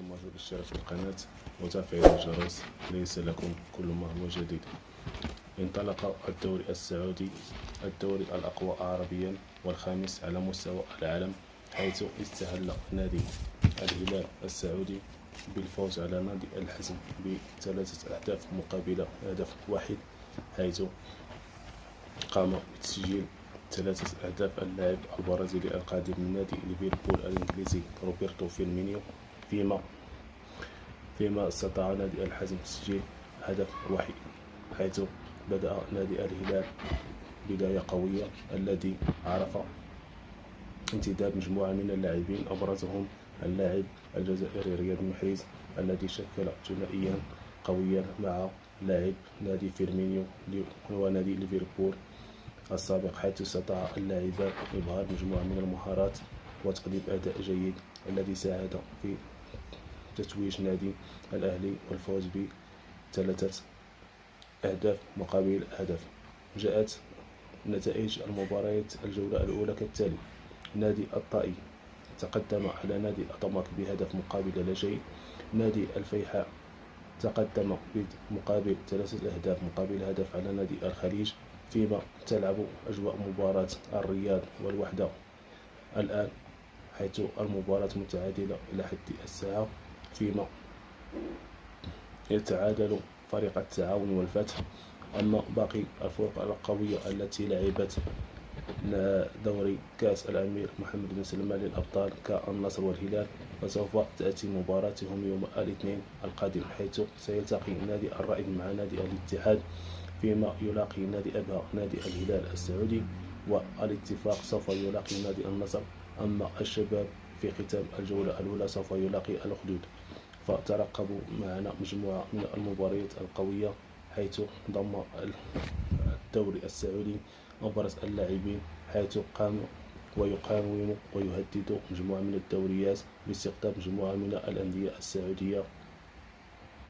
تماما بالاشتراك في القناة وتفعيل الجرس ليصلكم كل ما هو جديد. انطلق الدوري السعودي، الدوري الأقوى عربيا والخامس على مستوى العالم، حيث استهل نادي الهلال السعودي بالفوز على نادي الحزم ب3 أهداف مقابل هدف واحد، حيث قام بتسجيل 3 أهداف اللاعب البرازيلي القادم من نادي ليفربول الإنجليزي روبرتو فيرمينيو، فيما استطاع نادي الحزم تسجيل هدف واحد، حيث بدأ نادي الهلال بداية قوية الذي عرف انتداب مجموعة من اللاعبين، أبرزهم اللاعب الجزائري رياض محرز الذي شكل ثنائيا قويا مع لاعب نادي فيرمينيو ونادي ليفربول السابق، حيث استطاع اللاعبان إظهار مجموعة من المهارات وتقديم أداء جيد الذي ساعد في تتويج نادي الأهلي والفوز ب3 أهداف مقابل هدف. جاءت نتائج المباريات الجولة الأولى كالتالي: نادي الطائي تقدم على نادي أطماك بهدف مقابل لا شيء. نادي الفيحاء تقدم بمقابل 3 أهداف مقابل هدف على نادي الخليج، فيما تلعب أجواء مباراة الرياض والوحدة الآن، حيث المباراة متعادلة إلى حد الساعة، فيما يتعادل فريق التعاون والفتح. أما باقي الفرق القوية التي لعبت دوري كأس الأمير محمد بن سلمان للأبطال كالنصر والهلال، فسوف تأتي مباراتهم يوم الاثنين القادم، حيث سيلتقي نادي الرائد مع نادي الاتحاد، فيما يلاقي نادي أبها نادي الهلال السعودي، والاتفاق سوف يلاقي نادي النصر. أما الشباب في ختام الجولة الأولى سوف يلاقي الأخدود. فترقبوا معنا مجموعة من المباريات القوية، حيث ضم الدوري السعودي أبرز اللاعبين، حيث قام ويقاوم ويهدد مجموعة من الدوريات باستقطاب مجموعة من الأندية السعودية